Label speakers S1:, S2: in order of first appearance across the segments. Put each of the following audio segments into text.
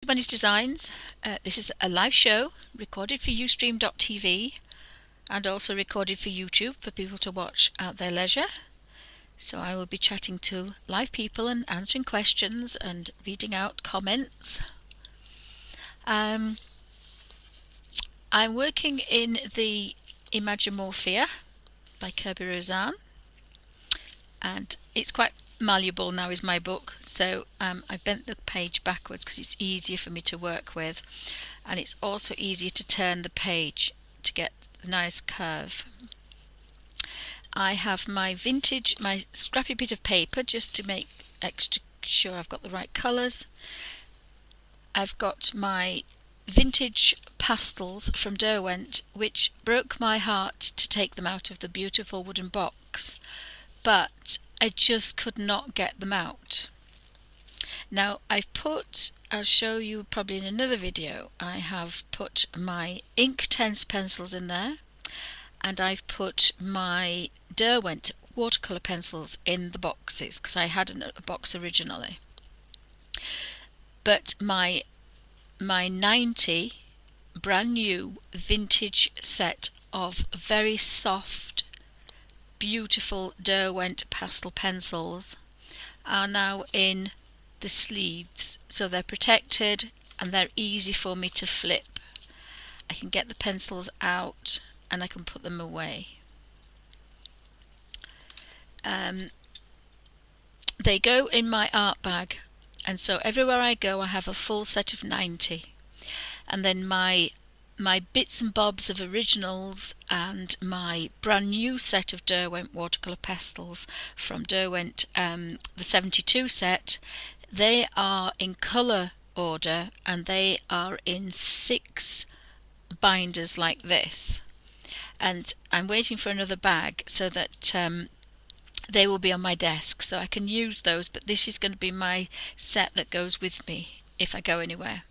S1: Bunny's Designs. This is a live show recorded for Ustream.tv and also recorded for YouTube for people to watch at their leisure. So I will be chatting to live people and answering questions and reading out comments. I'm working in the Imagimorphia by KERBY Rosanes, and it's quite malleable now, is my book, so I bent the page backwards because it's easier for me to work with, and it's also easier to turn the page to get the nice curve. I have my scrappy bit of paper just to make extra sure I've got the right colours. I've got my vintage pastels from Derwent, which broke my heart to take them out of the beautiful wooden box, but I just could not get them out. Now I'll show you probably in another video, I have put my ink tense pencils in there, and I've put my Derwent watercolour pencils in the boxes because I had a box originally. But my 90 brand new vintage set of very soft, beautiful Derwent pastel pencils are now in the sleeves, so they're protected and they're easy for me to flip. I can get the pencils out and I can put them away. They go in my art bag, and so everywhere I go I have a full set of 90, and then my bits and bobs of originals and my brand new set of Derwent watercolour pastels from Derwent, the 72 set, they are in colour order and they are in 6 binders like this, and I'm waiting for another bag so that they will be on my desk so I can use those, but this is going to be my set that goes with me if I go anywhere.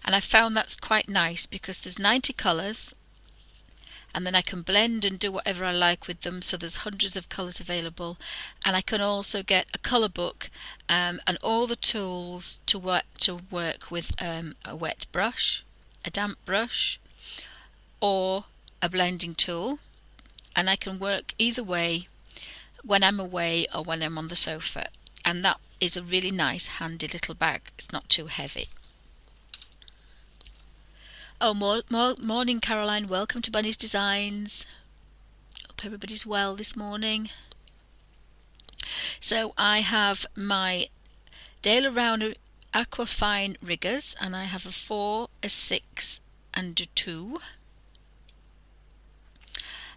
S1: And I found that's quite nice because there's 90 colours, and then I can blend and do whatever I like with them, so there's hundreds of colours available, and I can also get a colour book and all the tools to work with a wet brush, a damp brush, or a blending tool, and I can work either way when I'm away or when I'm on the sofa, and that is a really nice handy little bag. It's not too heavy. Oh, morning Caroline, welcome to Bunny's Designs. Hope everybody's well this morning. So I have my Daler Round Aquafine riggers, and I have a 4, a 6 and a 2.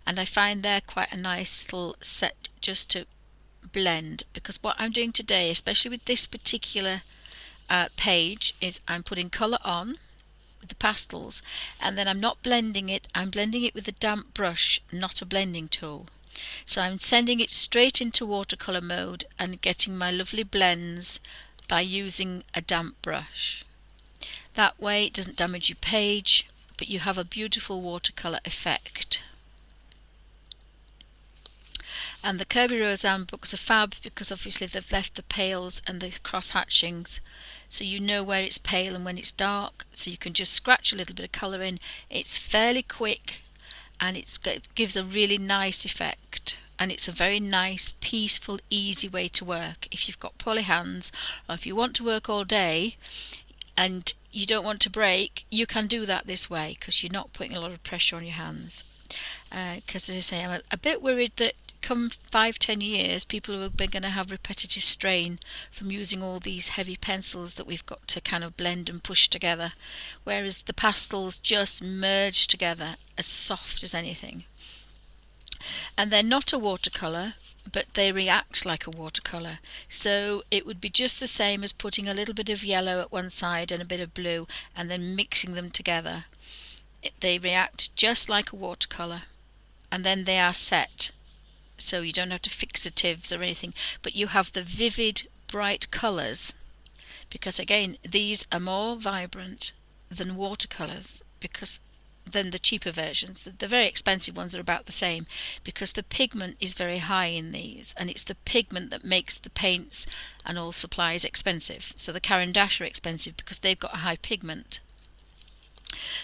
S1: And I find they're quite a nice little set just to blend, because what I'm doing today, especially with this particular page, is I'm putting colour on with the pastels, and then I'm not blending it, I'm blending it with a damp brush, not a blending tool. So I'm sending it straight into watercolour mode and getting my lovely blends by using a damp brush. That way it doesn't damage your page, but you have a beautiful watercolour effect. And the KERBY Rosanes books are fab because obviously they've left the pales and the cross hatchings, so you know where it's pale and when it's dark, so you can just scratch a little bit of colour in. It's fairly quick and it gives a really nice effect, and it's a very nice, peaceful, easy way to work. If you've got poorly hands, or if you want to work all day and you don't want to break, you can do that this way because you're not putting a lot of pressure on your hands. Because as I say, I'm a bit worried that come 5-10 years people are going to have repetitive strain from using all these heavy pencils that we've got to kind of blend and push together, whereas the pastels just merge together as soft as anything. And they're not a watercolour, but they react like a watercolour, so it would be just the same as putting a little bit of yellow at one side and a bit of blue and then mixing them together. They react just like a watercolour, and then they are set, so you don't have to fixatives or anything, but you have the vivid bright colours, because again these are more vibrant than watercolours, because than the cheaper versions. The very expensive ones are about the same, because the pigment is very high in these, and it's the pigment that makes the paints and all supplies expensive. So the Caran d'Ache are expensive because they've got a high pigment.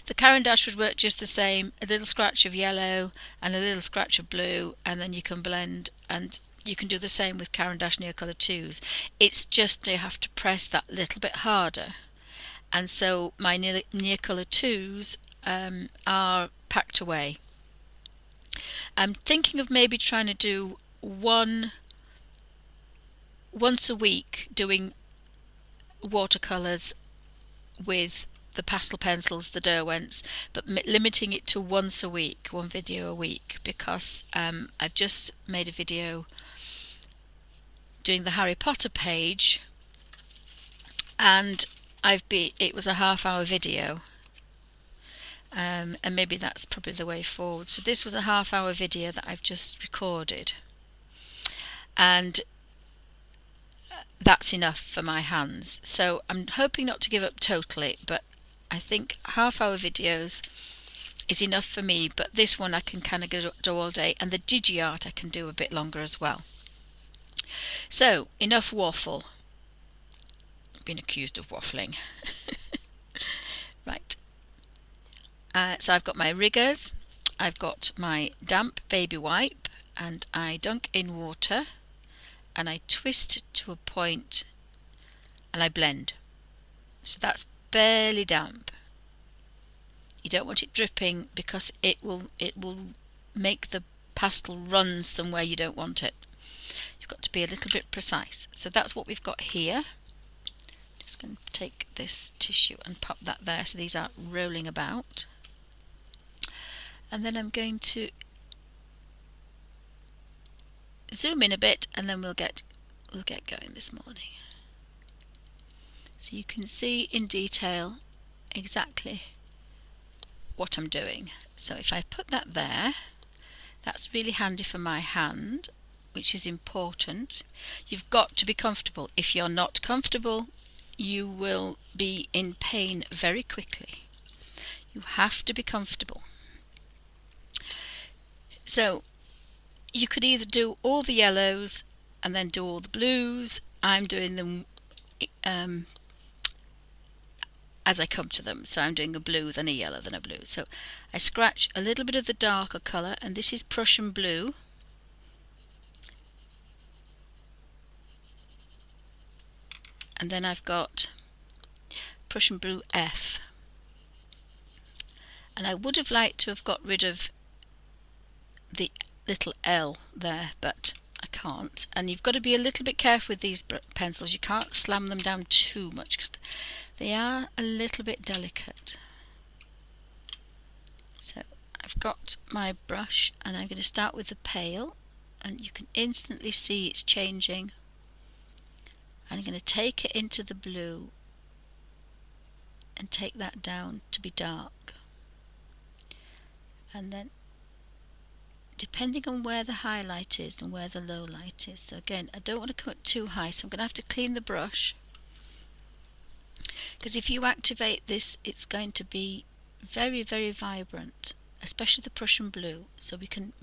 S1: The Caran d'Ache would work just the same, a little scratch of yellow and a little scratch of blue, and then you can blend, and you can do the same with Caran d'Ache Neocolor 2s. It's just you have to press that little bit harder. And so my Neocolor 2s are packed away. I'm thinking of maybe trying to do once a week doing watercolours with the pastel pencils, the derwents, but limiting it to once a week, one video a week, because I've just made a video doing the Harry Potter page, and it was a half-hour video, and maybe that's probably the way forward. So this was a half-hour video that I've just recorded, and that's enough for my hands. So I'm hoping not to give up totally, but I think half-hour videos is enough for me. But this one I can kind of do all day, and the digi art I can do a bit longer as well. So enough waffle. I've been accused of waffling. Right. So I've got my riggers, I've got my damp baby wipe, and I dunk in water, and I twist to a point, and I blend. So that's barely damp. You don't want it dripping, because it will make the pastel run somewhere you don't want it. You've got to be a little bit precise. So that's what we've got here. Just going to take this tissue and pop that there so these aren't rolling about. And then I'm going to zoom in a bit, and then we'll get going this morning. So you can see in detail exactly what I'm doing. So if I put that there, that's really handy for my hand, which is important. You've got to be comfortable. If you're not comfortable, you will be in pain very quickly. You have to be comfortable. So you could either do all the yellows and then do all the blues. I'm doing them as I come to them. So I'm doing a blue, then a yellow, then a blue. So I scratch a little bit of the darker colour, and this is Prussian blue. And then I've got Prussian blue F. And I would have liked to have got rid of the little L there, but I can't. And you've got to be a little bit careful with these pencils. You can't slam them down too much, because they are a little bit delicate. So I've got my brush, and I'm going to start with the pale, and you can instantly see it's changing. And I'm going to take it into the blue and take that down to be dark. And then, depending on where the highlight is and where the low light is. So again, I don't want to come up too high, so I'm going to have to clean the brush, because if you activate this, it's going to be very, very vibrant, especially the Prussian blue. So we can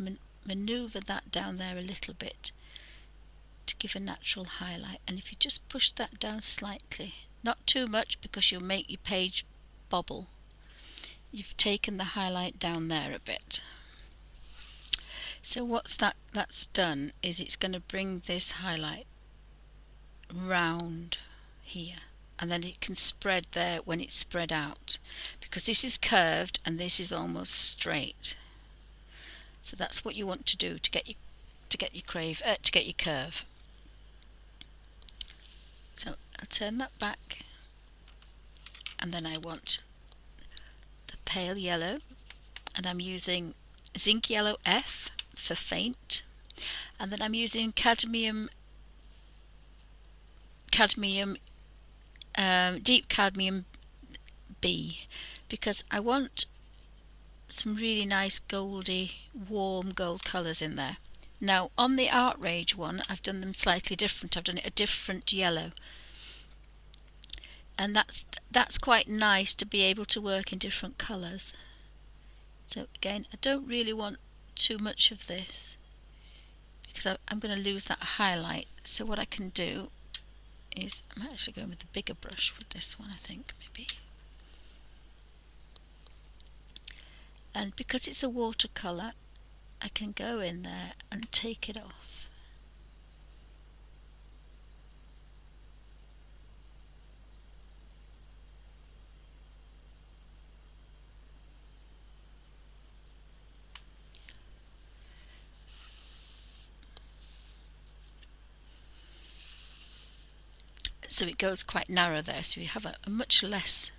S1: maneuver that down there a little bit to give a natural highlight. And if you just push that down slightly, not too much, because you'll make your page bobble, you've taken the highlight down there a bit. So what's that's done is it's going to bring this highlight round here, and then it can spread there when it's spread out, because this is curved and this is almost straight. So that's what you want to do to get your curve. So I'll turn that back, and then I want the pale yellow, and I'm using zinc yellow F for faint, and then I'm using cadmium deep cadmium B, because I want some really nice goldy warm gold colours in there. Now on the Art Rage one, I've done them slightly different. I've done it a different yellow, and that's quite nice to be able to work in different colours. So again, I don't really want too much of this because I'm going to lose that highlight. So what I can do is, I'm actually going with the bigger brush with this one, I think, maybe. And because it's a watercolour, I can go in there and take it off. So it goes quite narrow there, so you have a much less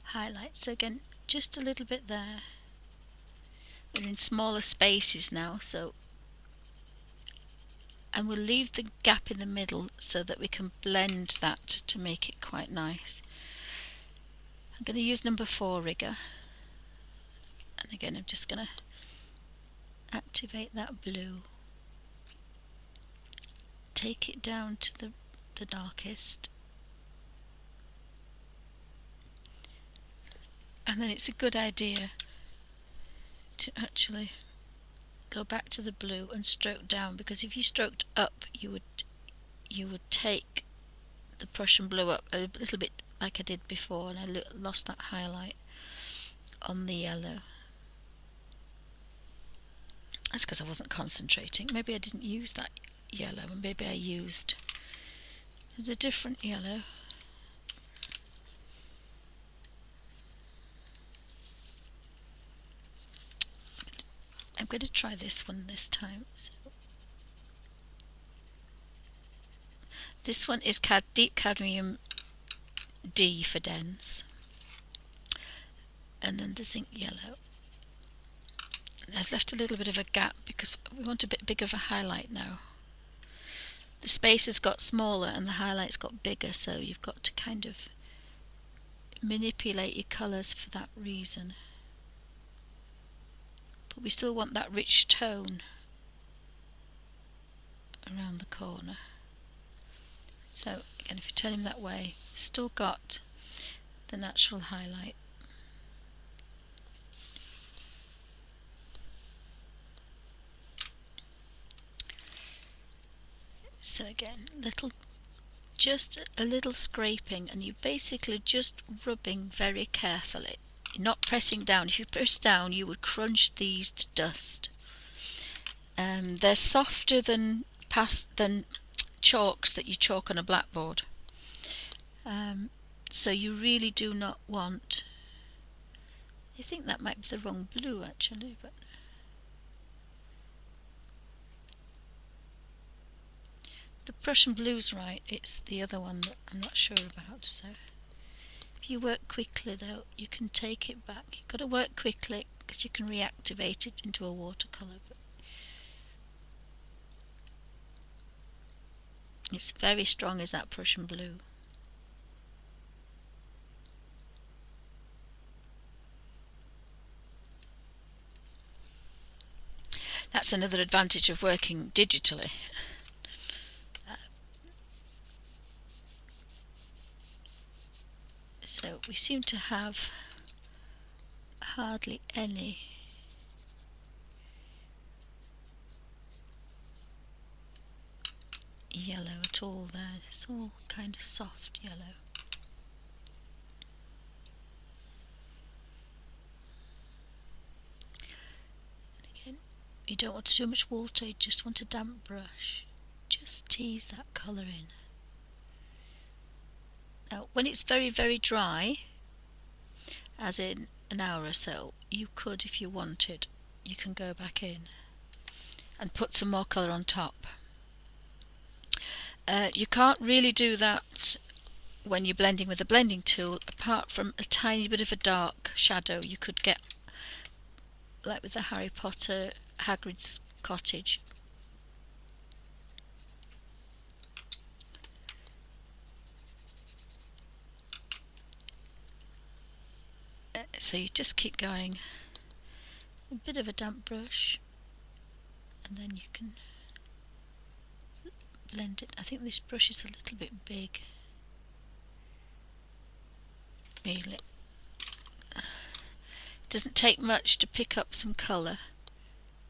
S1: highlight. So again, just a little bit there. We're in smaller spaces now, so, and we'll leave the gap in the middle so that we can blend that to make it quite nice. I'm going to use number 4 rigger, and again I'm just going to activate that blue, take it down to the darkest, and then it's a good idea to actually go back to the blue and stroke down, because if you stroked up you would take the Prussian blue up a little bit like I did before, and I lost that highlight on the yellow. That's because I wasn't concentrating. Maybe I didn't use that yellow, and maybe I used a different yellow. I'm going to try this one this time. So this one is deep cadmium D for dense, and then the zinc yellow. I've left a little bit of a gap because we want a bit bigger of a highlight now. The space has got smaller and the highlight's got bigger, so you've got to kind of manipulate your colours for that reason. But we still want that rich tone around the corner. So again, if you turn him that way, still got the natural highlight. So again, just a little scraping, and you're basically just rubbing very carefully. You're not pressing down. If you press down, you would crunch these to dust. They're softer than chalks that you chalk on a blackboard. So you really do not want. I think that might be the wrong blue actually, but the Prussian blue's right. It's the other one that I'm not sure about. So if you work quickly though, you can take it back. You've got to work quickly because you can reactivate it into a watercolour. But it's very strong as that Prussian blue. That's another advantage of working digitally. So we seem to have hardly any yellow at all there. It's all kind of soft yellow. And again, you don't want too much water, you just want a damp brush. Just tease that colour in. Now when it's very, very dry, as in an hour or so, you could, if you wanted, you can go back in and put some more colour on top. You can't really do that when you're blending with a blending tool, apart from a tiny bit of a dark shadow you could get, like with the Harry Potter Hagrid's cottage. So you just keep going, a bit of a damp brush, and then you can blend it. I think this brush is a little bit big. really. It doesn't take much to pick up some colour,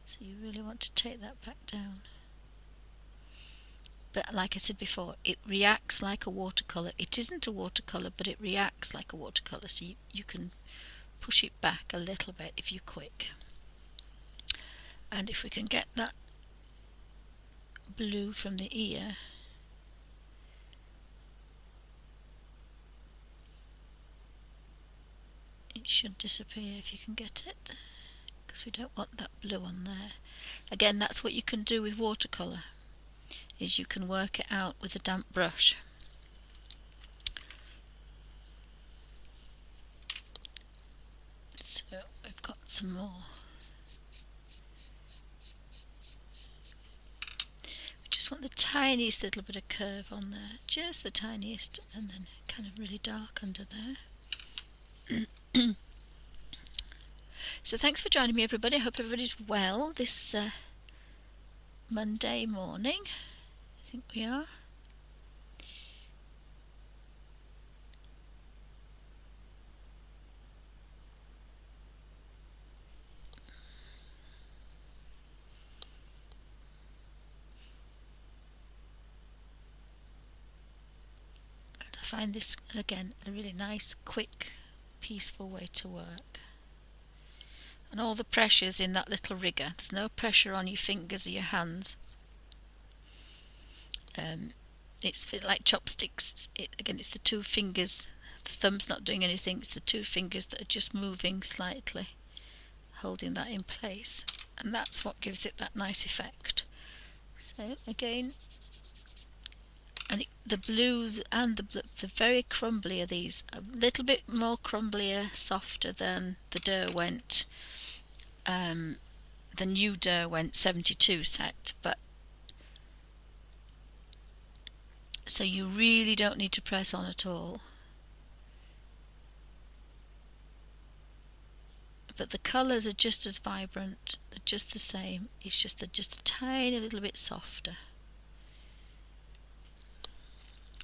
S1: so you really want to take that back down. But like I said before, it reacts like a watercolour. It isn't a watercolour, but it reacts like a watercolour, so you can push it back a little bit if you're quick. And if we can get that blue from the ear, it should disappear if you can get it, because we don't want that blue on there. Again, that's what you can do with watercolour, is you can work it out with a damp brush. So we've got some more. We just want the tiniest little bit of curve on there, just the tiniest, and then kind of really dark under there. So thanks for joining me, everybody. I hope everybody's well this Monday morning. I think we are. I find this, again, a really nice, quick, peaceful way to work. And all the pressure's in that little rigger. There's no pressure on your fingers or your hands. It's like chopsticks. Again, it's the two fingers. The thumb's not doing anything. It's the two fingers that are just moving slightly, holding that in place. And that's what gives it that nice effect. So again, and the blues and the very crumbly are these. A little bit more crumblier, softer than the Derwent, the new Derwent 72 set, but so you really don't need to press on at all. But the colours are just as vibrant, they're just the same, it's just they're just a tiny little bit softer,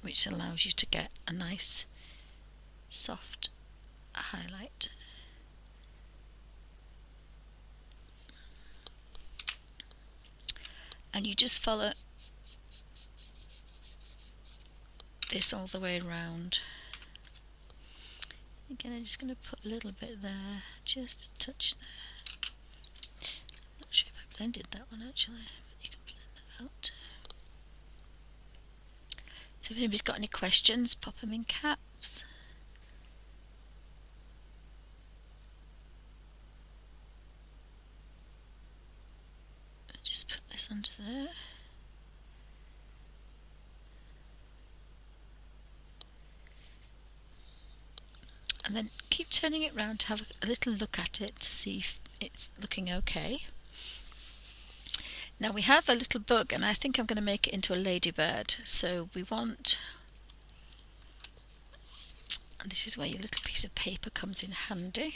S1: which allows you to get a nice soft highlight. And you just follow this all the way around. Again, I'm just going to put a little bit there, just a touch there. I'm not sure if I blended that one actually, but you can blend that out. So if anybody's got any questions, pop them in caps. I'll just put this under there. And then keep turning it round to have a little look at it to see if it's looking okay. Now we have a little bug, and I think I'm going to make it into a ladybird. So we want, and this is where your little piece of paper comes in handy.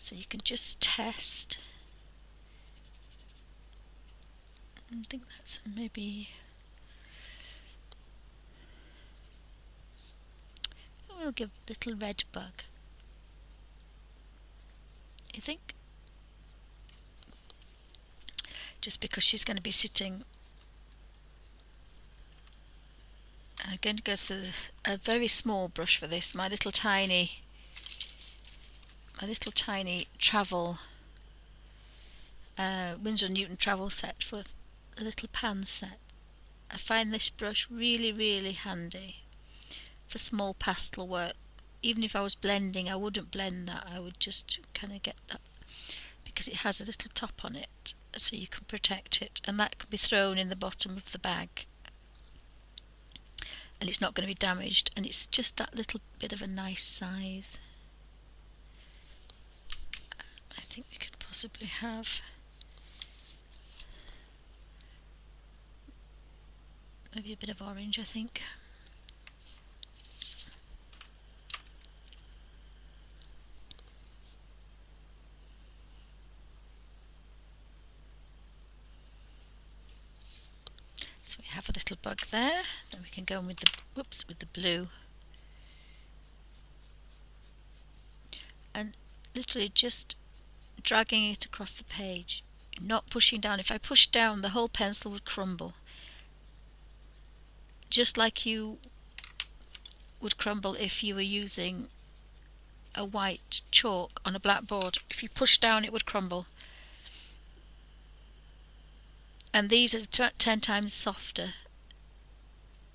S1: So you can just test. I think that's maybe, we'll give a little red bug, I think, just because she's going to be sitting. I'm going to go to a very small brush for this, my little tiny travel Winsor & Newton travel set for a little pan set. I find this brush really, really handy for small pastel work. Even if I was blending, I wouldn't blend that, I would just kind of get that, because it has a little top on it, so you can protect it, and that can be thrown in the bottom of the bag and it's not going to be damaged, and it's just that little bit of a nice size. I think we could possibly have maybe a bit of orange, I think. So we have a little bug there. Then we can go in with the with the blue. and literally just dragging it across the page, not pushing down. If I push down, the whole pencil would crumble, just like you would crumble if you were using a white chalk on a blackboard. If you push down, it would crumble. And these are 10 times softer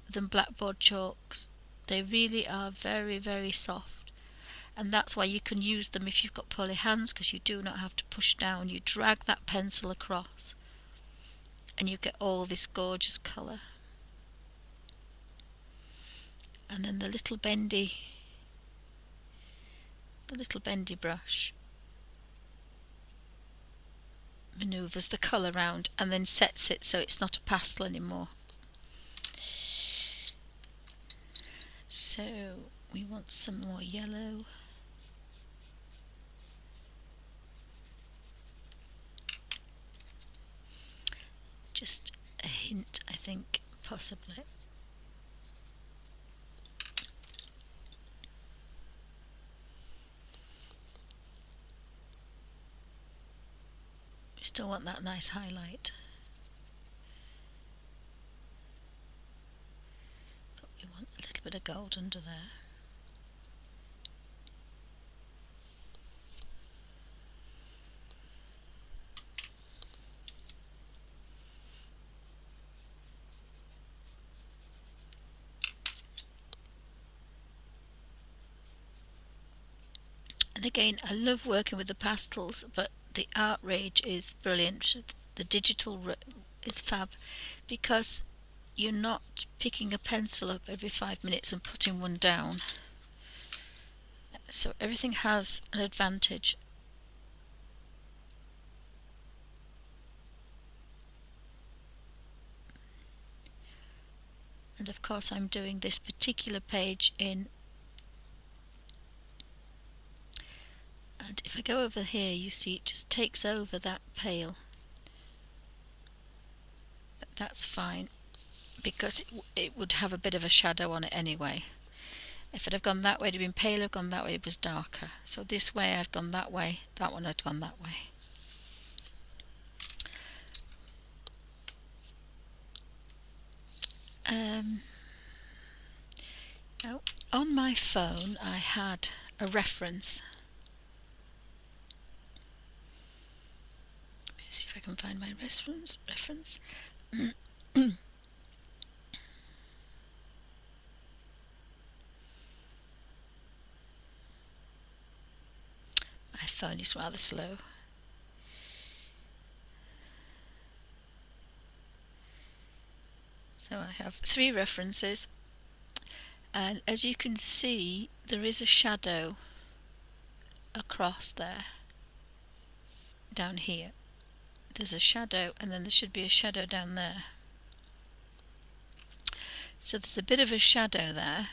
S1: than blackboard chalks. They really are very, very soft, and that's why you can use them if you've got poorly hands, because you do not have to push down. You drag that pencil across and you get all this gorgeous colour. And then the little bendy brush manoeuvres the colour round and then sets it so it's not a pastel anymore. So we want some more yellow. Just a hint, I think, possibly. We still want that nice highlight, but we want a little bit of gold under there. And again, I love working with the pastels, but the art rage is brilliant. The digital is fab, because you're not picking a pencil up every 5 minutes and putting one down. So everything has an advantage. And of course I'm doing this particular page in, and if I go over here, you see it just takes over that pale. But that's fine, because it would have a bit of a shadow on it anyway. If I'd have gone that way, it would have been paler, gone that way, it was darker. So this way I've gone that way, that one I'd gone that way. Now, on my phone I had a reference. Let me see if I can find my reference. My phone is rather slow. So I have 3 references, and as you can see, there is a shadow across there. Down here there's a shadow, and then there should be a shadow down there. So there's a bit of a shadow there,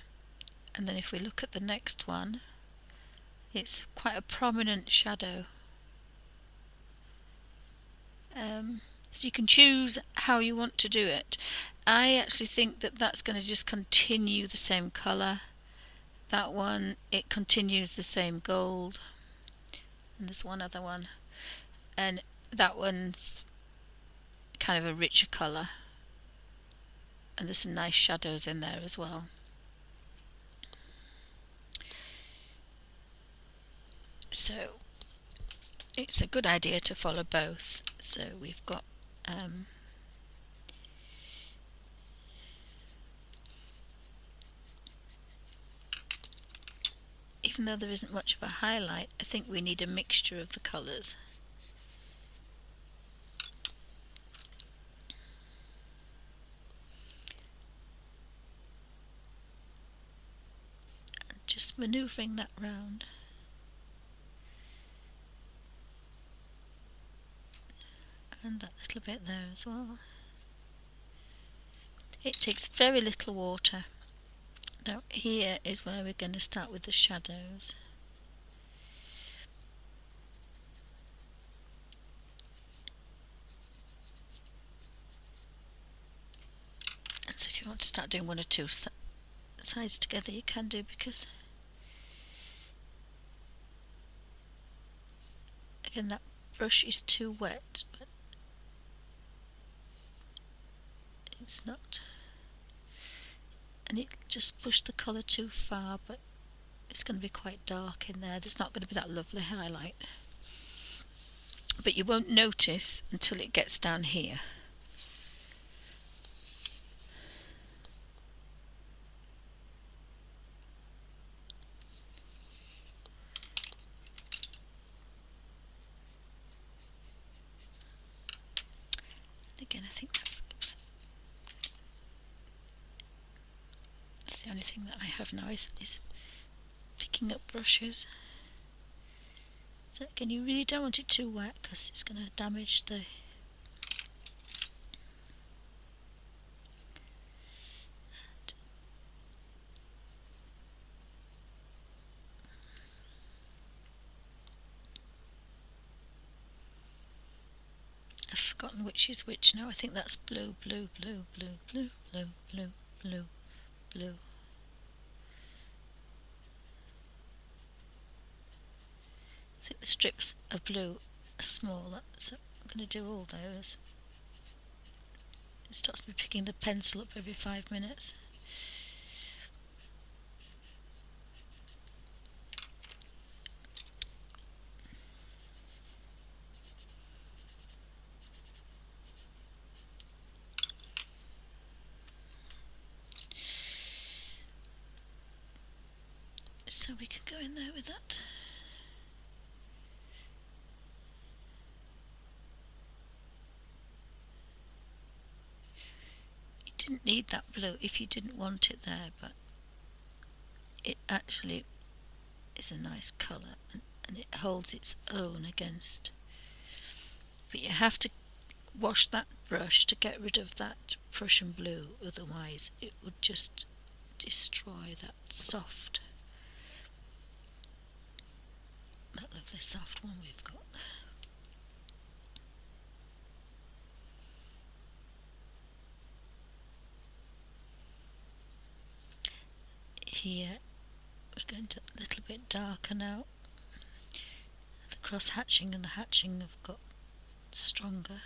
S1: and then if we look at the next one, it's quite a prominent shadow. So you can choose how you want to do it. I actually think that that's going to just continue the same colour. That one, it continues the same gold. And there's one other one, and that one's kind of a richer colour, and there's some nice shadows in there as well. So it's a good idea to follow both. So we've got even though there isn't much of a highlight, I think we need a mixture of the colours. And just manoeuvring that round. And that little bit there as well. It takes very little water. Now here is where we're going to start with the shadows. And so if you want to start doing 1 or 2 sides together, you can do, because Again, that brush is too wet, but it's not, and it just pushed the colour too far, but it's going to be quite dark in there. There's not going to be that lovely highlight, but you won't notice until it gets down here. Again, I think that's the only thing that I have now is picking up brushes. So again, you really don't want it too wet because it's going to damage the I've forgotten which is which now. I think that's blue, blue, blue, blue, blue, blue, blue, blue, blue. I think the strips of blue are small, so I'm going to do all those. It stops me picking the pencil up every 5 minutes. So we can go in there with that. You didn't need that blue if you didn't want it there, but it actually is a nice colour, and it holds its own against. But you have to wash that brush to get rid of that Prussian blue, otherwise it would just destroy that lovely soft one we've got. Here we're going to a little bit darker now. The cross hatching and the hatching have got stronger,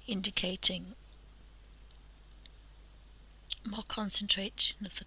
S1: indicating more concentration of the